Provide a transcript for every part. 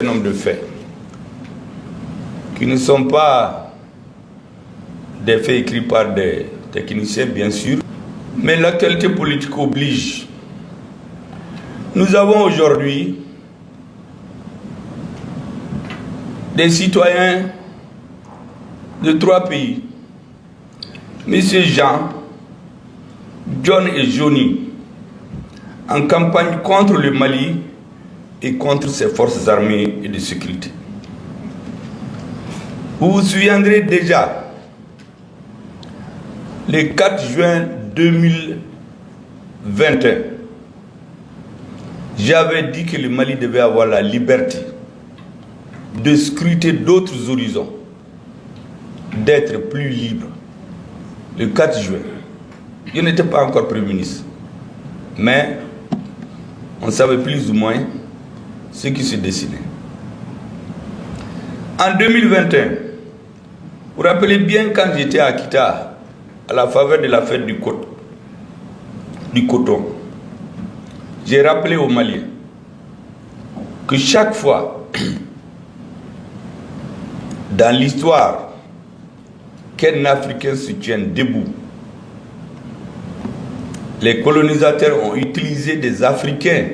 nombre de faits qui ne sont pas des faits écrits par des techniciens, bien sûr, mais l'actualité politique oblige. Nous avons aujourd'hui des citoyens de 3 pays, Messieurs Jean, John et Johnny, en campagne contre le Mali et contre ses forces armées et de sécurité. Vous vous souviendrez déjà, le 4 juin 2021, j'avais dit que le Mali devait avoir la liberté de scruter d'autres horizons, d'être plus libre. Le 4 juin, je n'étais pas encore Premier ministre, mais on savait plus ou moins ce qui se dessinait. En 2021, vous vous rappelez bien quand j'étais à Kita, à la faveur de la fête du coton, j'ai rappelé aux Maliens que chaque fois dans l'histoire qu'un Africain se tienne debout, les colonisateurs ont utilisé des Africains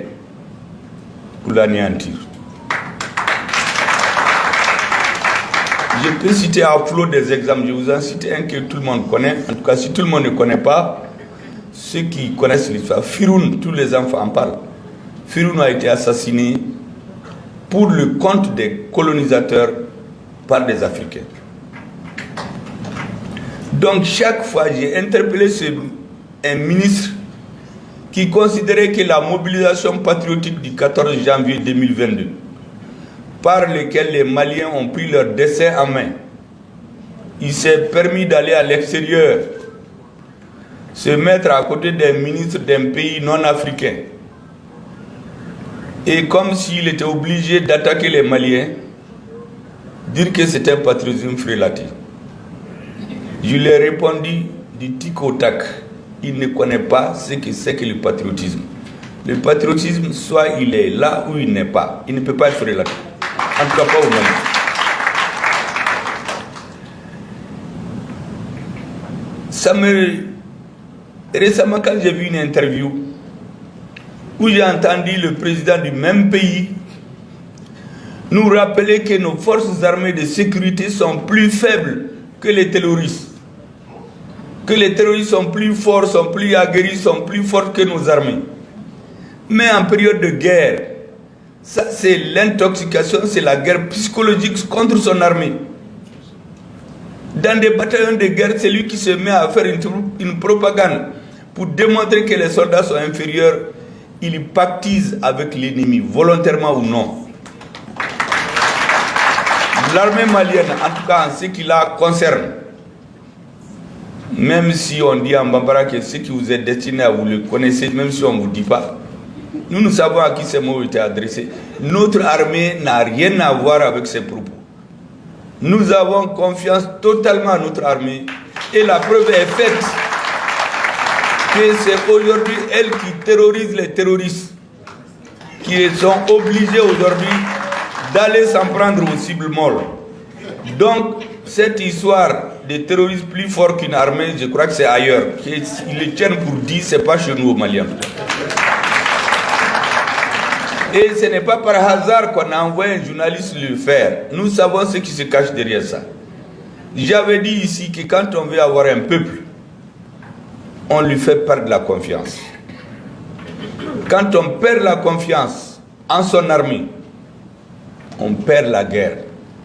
pour l'anéantir. Je peux citer à flot des exemples. Je vous en cite un que tout le monde connaît. En tout cas, si tout le monde ne connaît pas, ceux qui connaissent l'histoire, Firoun, tous les enfants en parlent. Firoun a été assassiné pour le compte des colonisateurs par des Africains. Donc chaque fois, j'ai interpellé un ministre qui considérait que la mobilisation patriotique du 14 janvier 2022, par lequel les Maliens ont pris leur destin en main, il s'est permis d'aller à l'extérieur, se mettre à côté d'un ministre d'un pays non africain, et comme s'il était obligé d'attaquer les Maliens, dire que c'était un patriotisme frélaté. Je lui ai répondu du tic au tac. Il ne connaît pas ce que c'est que le patriotisme. Le patriotisme, soit il est là ou il n'est pas. Il ne peut pas être frélaté. En tout cas pas au Mali. Récemment, quand j'ai vu une interview où j'ai entendu le président du même pays nous rappeler que nos forces armées de sécurité sont plus faibles que les terroristes. Que les terroristes sont plus forts, sont plus aguerris, sont plus forts que nos armées. Mais en période de guerre, ça c'est l'intoxication, c'est la guerre psychologique contre son armée. Dans des bataillons de guerre, c'est lui qui se met à faire une propagande pour démontrer que les soldats sont inférieurs. Il pactise avec l'ennemi, volontairement ou non. L'armée malienne, en tout cas en ce qui la concerne, même si on dit en Bambara que ce qui vous est destiné à vous le connaissez, même si on ne vous dit pas, nous savons à qui ces mots étaient adressés. Notre armée n'a rien à voir avec ces propos. Nous avons confiance totalement à notre armée et la preuve est faite que c'est aujourd'hui elle qui terrorise les terroristes qui sont obligés aujourd'hui d'aller s'en prendre aux cibles molles. Donc, cette histoire de terroristes plus fort qu'une armée, je crois que c'est ailleurs. Ils le tiennent pour dire, c'est pas chez nous aux Maliens. Et ce n'est pas par hasard qu'on a envoyé un journaliste le faire. Nous savons ce qui se cache derrière ça. J'avais dit ici que quand on veut avoir un peuple, on lui fait perdre la confiance. Quand on perd la confiance en son armée, on perd la guerre.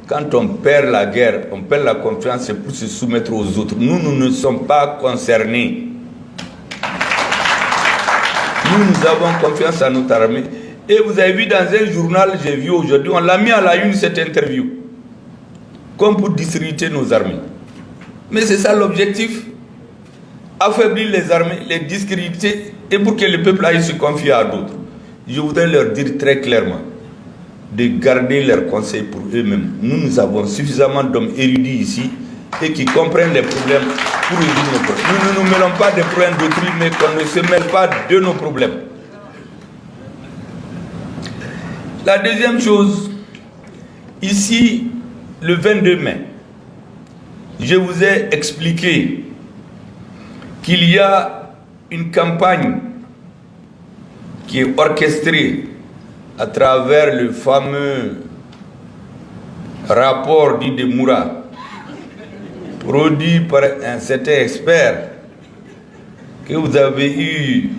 Quand on perd la guerre, on perd la confiance, c'est pour se soumettre aux autres. Nous ne sommes pas concernés. Nous avons confiance en notre armée. Et vous avez vu dans un journal, j'ai vu aujourd'hui, on l'a mis à la une cette interview, comme pour discréditer nos armées. Mais c'est ça l'objectif. Affaiblir les armées, les discréditer, et pour que le peuple aille se confier à d'autres. Je voudrais leur dire très clairement de garder leurs conseils pour eux-mêmes. Nous avons suffisamment d'hommes érudits ici et qui comprennent les problèmes pour résoudre nos problèmes. Nous ne nous mêlons pas des problèmes d'autrui, mais qu'on ne se mêle pas de nos problèmes. La deuxième chose, Ici, le 22 mai, je vous ai expliqué qu'il y a une campagne qui est orchestrée à travers le fameux rapport dit de Moura, produit par un certain expert, que vous avez eu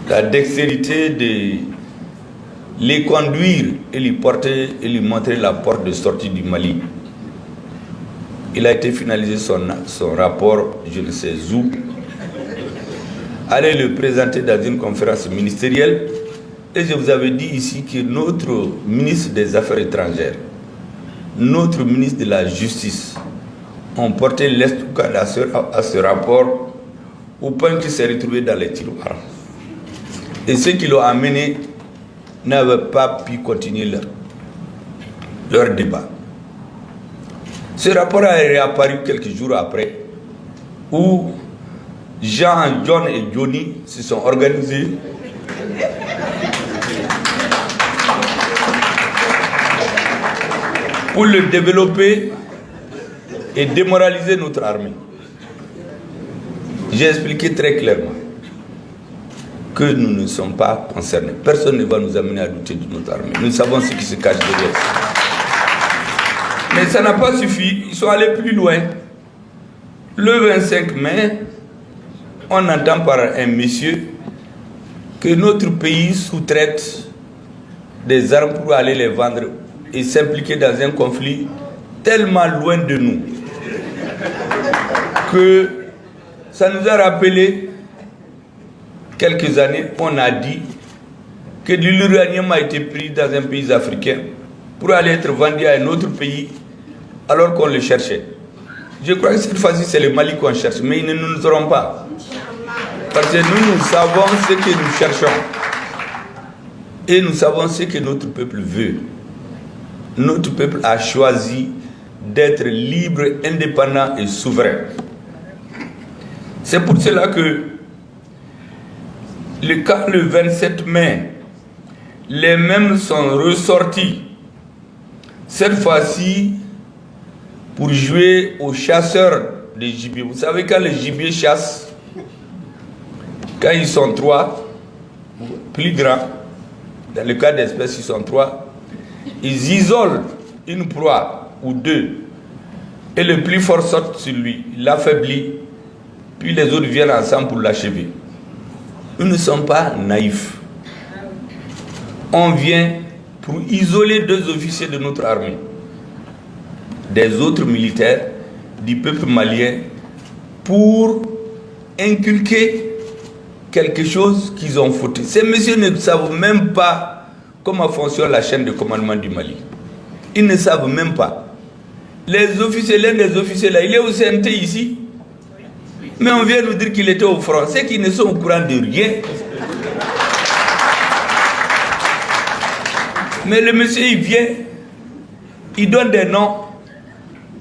la dextérité de les conduire et lui porter et lui montrer la porte de sortie du Mali. Il a été finalisé son rapport, je ne sais où. Allez le présenter dans une conférence ministérielle. Et je vous avais dit ici que notre ministre des Affaires étrangères, notre ministre de la Justice, ont porté l'estoucade à ce rapport au point qu'il s'est retrouvé dans les tiroirs. Et ceux qui l'ont amené n'avaient pas pu continuer leur débat. Ce rapport a réapparu quelques jours après, où Jean, John et Johnny se sont organisés pour le développer et démoraliser notre armée. J'ai expliqué très clairement que nous ne sommes pas concernés. Personne ne va nous amener à douter de notre armée. Nous savons ce qui se cache derrière ça. Mais ça n'a pas suffi. Ils sont allés plus loin. Le 25 mai, on entend par un monsieur que notre pays sous-traite des armes pour aller les vendre et s'impliquer dans un conflit tellement loin de nous que ça nous a rappelé quelques années, on a dit que de l'uranium a été pris dans un pays africain pour aller être vendu à un autre pays alors qu'on le cherchait. Je crois que cette fois-ci c'est le Mali qu'on cherche, mais ils ne nous auront pas. Parce que nous savons ce que nous cherchons. Et nous savons ce que notre peuple veut. Notre peuple a choisi d'être libre, indépendant et souverain. C'est pour cela que le 27 mai, les mêmes sont ressortis. Cette fois-ci, pour jouer aux chasseurs de gibier. Vous savez, quand les gibiers chassent, quand ils sont 3, plus grands, dans le cas d'espèces, ils sont 3, ils isolent une proie ou 2, et le plus fort saute sur lui, il l'affaiblit, puis les autres viennent ensemble pour l'achever. Nous ne sommes pas naïfs. On vient pour isoler 2 officiers de notre armée, des autres militaires du peuple malien, pour inculquer quelque chose qu'ils ont fauté. Ces messieurs ne savent même pas comment fonctionne la chaîne de commandement du Mali. Ils ne savent même pas. Les officiers, l'un des officiers là, il est au CNT ici, mais on vient nous dire qu'il était au front. C'est qu'ils ne sont au courant de rien. Mais le monsieur, il vient, il donne des noms,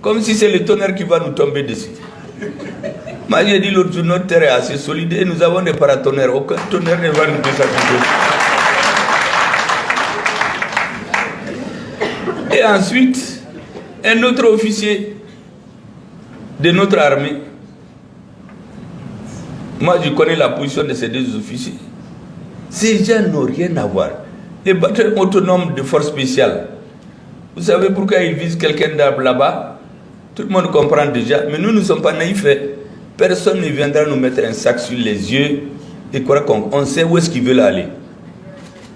comme si c'est le tonnerre qui va nous tomber dessus. Moi, j'ai dit l'autre jour, notre terre est assez solide et nous avons des paratonnerres. Aucun tonnerre ne va nous déstabiliser. Et ensuite, un autre officier de notre armée, moi je connais la position de ces 2 officiers, ces gens n'ont rien à voir. Les bataillons autonomes de force spéciale, vous savez pourquoi ils visent quelqu'un là-bas? Tout le monde comprend déjà, mais nous ne sommes pas naïfs. Personne ne viendra nous mettre un sac sur les yeux et croire qu'on sait où est-ce qu'ils veulent aller.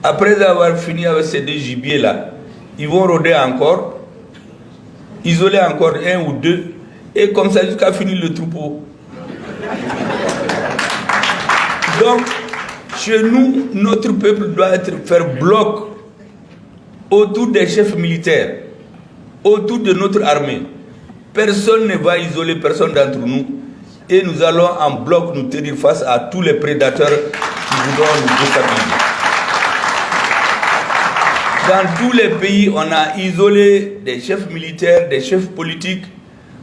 Après avoir fini avec ces 2 gibiers là, ils vont rôder encore, isoler encore 1 ou 2, et comme ça jusqu'à finir le troupeau. Donc, chez nous, notre peuple doit faire bloc autour des chefs militaires, autour de notre armée. Personne ne va isoler personne d'entre nous, et nous allons en bloc nous tenir face à tous les prédateurs qui voudront nous déstabiliser. Dans tous les pays, on a isolé des chefs militaires, des chefs politiques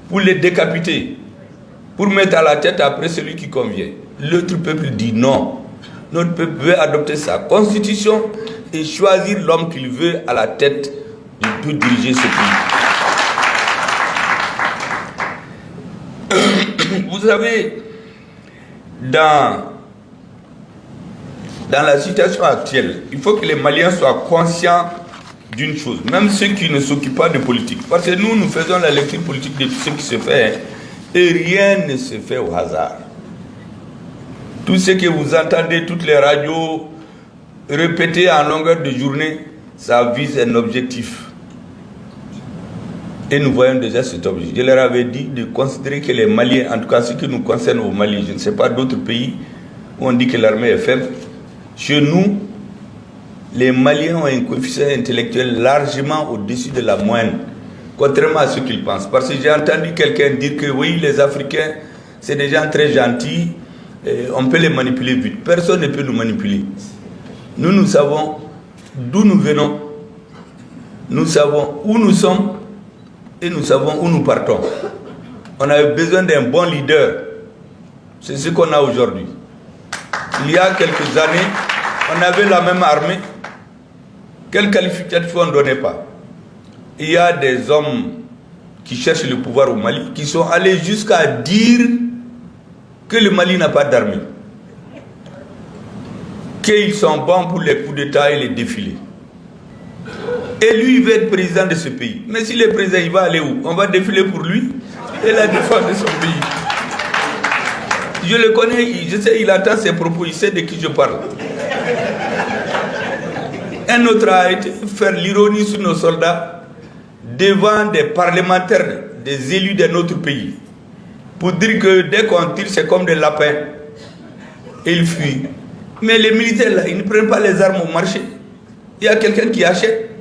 pour les décapiter, pour mettre à la tête après celui qui convient. L'autre peuple dit non. Notre peuple veut adopter sa constitution et choisir l'homme qu'il veut à la tête pour diriger ce pays. Vous savez, dans la situation actuelle, il faut que les Maliens soient conscients d'une chose, même ceux qui ne s'occupent pas de politique. Parce que nous faisons la lecture politique de tout ce qui se fait, et rien ne se fait au hasard. Tout ce que vous entendez, toutes les radios répéter en longueur de journée, ça vise un objectif. Et nous voyons déjà cet objectif. Je leur avais dit de considérer que les Maliens, en tout cas ce qui nous concerne au Mali, je ne sais pas d'autres pays où on dit que l'armée est faible. Chez nous, les Maliens ont un coefficient intellectuel largement au-dessus de la moyenne, contrairement à ce qu'ils pensent. Parce que j'ai entendu quelqu'un dire que oui, les Africains, c'est des gens très gentils, on peut les manipuler vite. Personne ne peut nous manipuler. Nous savons d'où nous venons, nous savons où nous sommes et nous savons où nous partons. On avait besoin d'un bon leader. C'est ce qu'on a aujourd'hui. Il y a quelques années, on avait la même armée. Quel qualificatif on ne donnait pas? Il y a des hommes qui cherchent le pouvoir au Mali, qui sont allés jusqu'à dire que le Mali n'a pas d'armée, qu'ils sont bons pour les coups d'État et les défilés. Et lui, il veut être président de ce pays. Mais s'il est président, il va aller où? On va défiler pour lui et la défense de son pays. Je le connais, je sais, il attend ses propos, il sait de qui je parle. Un autre a été faire l'ironie sur nos soldats devant des parlementaires, des élus de notre pays, pour dire que dès qu'on tire, c'est comme des lapins. Et ils fuient. Mais les militaires, là, ils ne prennent pas les armes au marché. Il y a quelqu'un qui achète.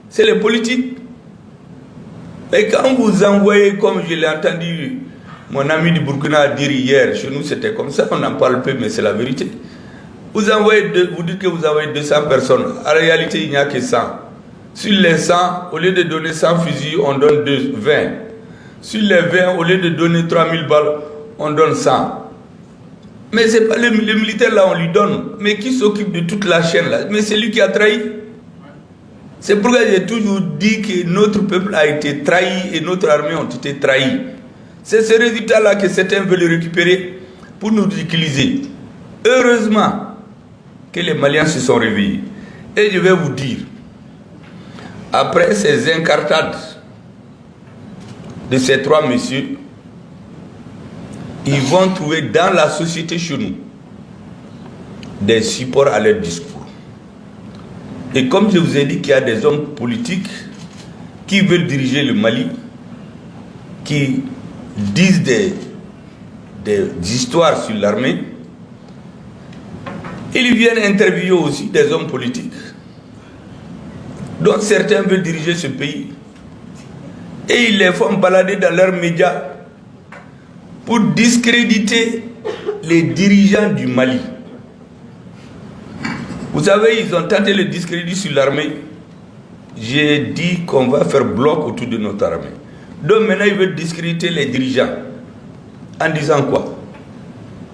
C'est les politiques. Et quand vous envoyez, comme je l'ai entendu mon ami du Burkina dire hier, chez nous c'était comme ça, on en parle peu, mais c'est la vérité. Vous dites que vous envoyez 200 personnes. En réalité, il n'y a que 100. Sur les 100, au lieu de donner 100 fusils, on donne 20. Sur les 20, au lieu de donner 3000 balles, on donne 100. Mais ce n'est pas le militaire là, on lui donne. Mais qui s'occupe de toute la chaîne là? Mais c'est lui qui a trahi. C'est pourquoi j'ai toujours dit que notre peuple a été trahi et notre armée ont été trahis. C'est ce résultat là que certains veulent récupérer pour nous utiliser. Heureusement que les Maliens se sont réveillés. Et je vais vous dire, après ces incartades de ces trois messieurs, ils vont trouver dans la société chez nous des supports à leur discours. Et comme je vous ai dit qu'il y a des hommes politiques qui veulent diriger le Mali, qui disent des histoires sur l'armée, ils viennent interviewer aussi des hommes politiques. Donc certains veulent diriger ce pays. Et ils les font balader dans leurs médias pour discréditer les dirigeants du Mali. Vous savez, ils ont tenté le discrédit sur l'armée. J'ai dit qu'on va faire bloc autour de notre armée. Donc maintenant, ils veulent discréditer les dirigeants. En disant quoi?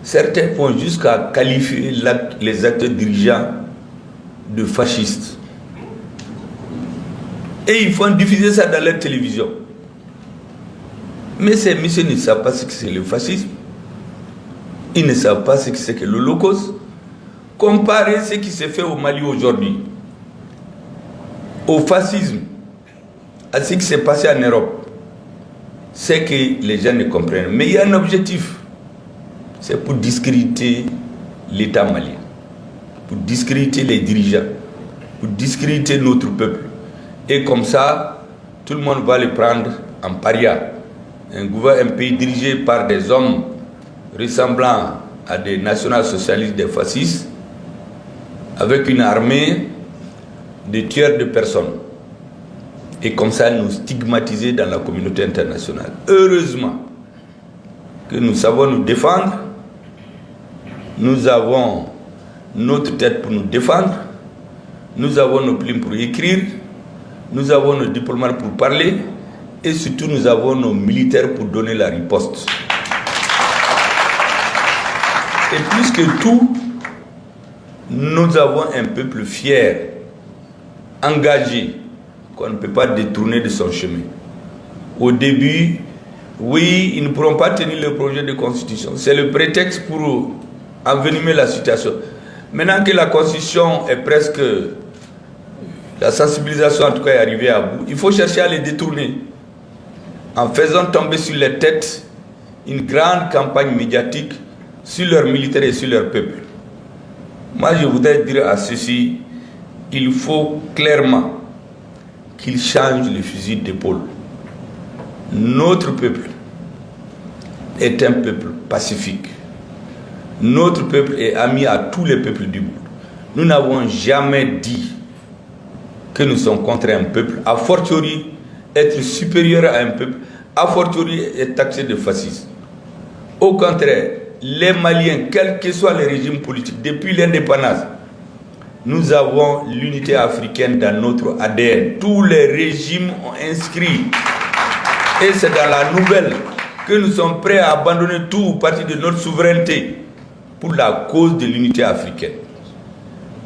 Certains vont jusqu'à qualifier les acteurs dirigeants de fascistes. Et ils font diffuser ça dans leur télévision. Mais ces messieurs ne savent pas ce que c'est le fascisme. Ils ne savent pas ce que c'est que l'Holocauste. Comparez ce qui se fait au Mali aujourd'hui, au fascisme, à ce qui s'est passé en Europe, c'est que les gens ne comprennent. Mais il y a un objectif. C'est pour discréditer l'État malien, pour discréditer les dirigeants, pour discréditer notre peuple. Et comme ça, tout le monde va le prendre en paria. Un pays dirigé par des hommes ressemblant à des national-socialistes, des fascistes, avec une armée de tueurs de personnes. Et comme ça, nous stigmatiser dans la communauté internationale. Heureusement que nous savons nous défendre. Nous avons notre tête pour nous défendre. Nous avons nos plumes pour écrire. Nous avons nos diplomates pour parler. Et surtout, nous avons nos militaires pour donner la riposte. Et plus que tout, nous avons un peuple fier engagé qu'on ne peut pas détourner de son chemin. Au début, oui, ils ne pourront pas tenir le projet de constitution. C'est le prétexte pour envenimer la situation. Maintenant que la constitution est presque... La sensibilisation en tout cas est arrivée à bout, il faut chercher à les détourner en faisant tomber sur les têtes une grande campagne médiatique sur leurs militaires et sur leur peuple. Moi, je voudrais dire à ceci, il faut clairement qu'ils changent le fusil d'épaule. Notre peuple est un peuple pacifique. Notre peuple est ami à tous les peuples du monde. Nous n'avons jamais dit que nous sommes contre un peuple, a fortiori être supérieur à un peuple, a fortiori être taxé de fascisme. Au contraire, les Maliens, quels que soient les régimes politiques, depuis l'indépendance, nous avons l'unité africaine dans notre ADN. Tous les régimes ont inscrit. Et c'est dans la nouvelle que nous sommes prêts à abandonner tout ou partie de notre souveraineté pour la cause de l'unité africaine.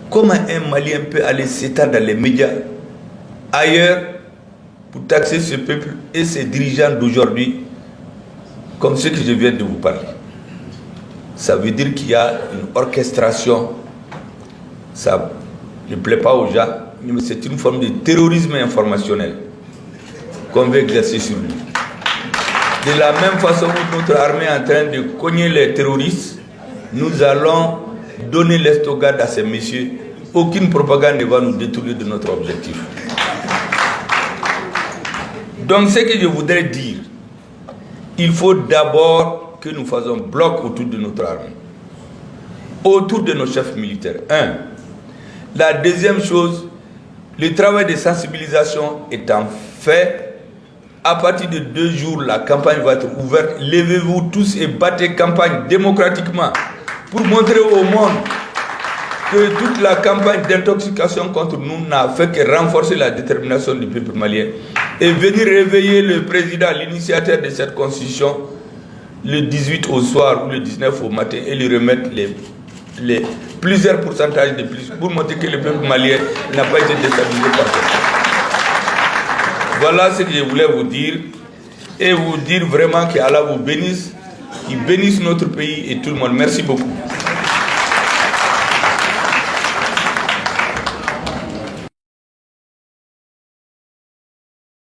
Comment un Malien peut aller s'étendre dans les médias ailleurs pour taxer ce peuple et ses dirigeants d'aujourd'hui comme ceux que je viens de vous parler? Ça veut dire qu'il y a une orchestration. Ça ne plaît pas aux gens, mais c'est une forme de terrorisme informationnel qu'on veut exercer sur lui. De la même façon où notre armée est en train de cogner les terroristes, nous allons donner l'estocade à ces messieurs. Aucune propagande ne va nous détourner de notre objectif. Donc ce que je voudrais dire, il faut d'abord que nous fassions bloc autour de notre armée, autour de nos chefs militaires. La deuxième chose, le travail de sensibilisation étant fait, à partir de 2 jours, la campagne va être ouverte. Levez-vous tous et battez campagne démocratiquement pour montrer au monde que toute la campagne d'intoxication contre nous n'a fait que renforcer la détermination du peuple malien et venir réveiller le président, l'initiateur de cette constitution, le 18 au soir ou le 19 au matin et lui remettre les plusieurs pourcentages de plus pour montrer que le peuple malien n'a pas été déstabilisé par ça. Voilà ce que je voulais vous dire et vous dire vraiment qu'Allah vous bénisse, qu'il bénisse notre pays et tout le monde. Merci beaucoup.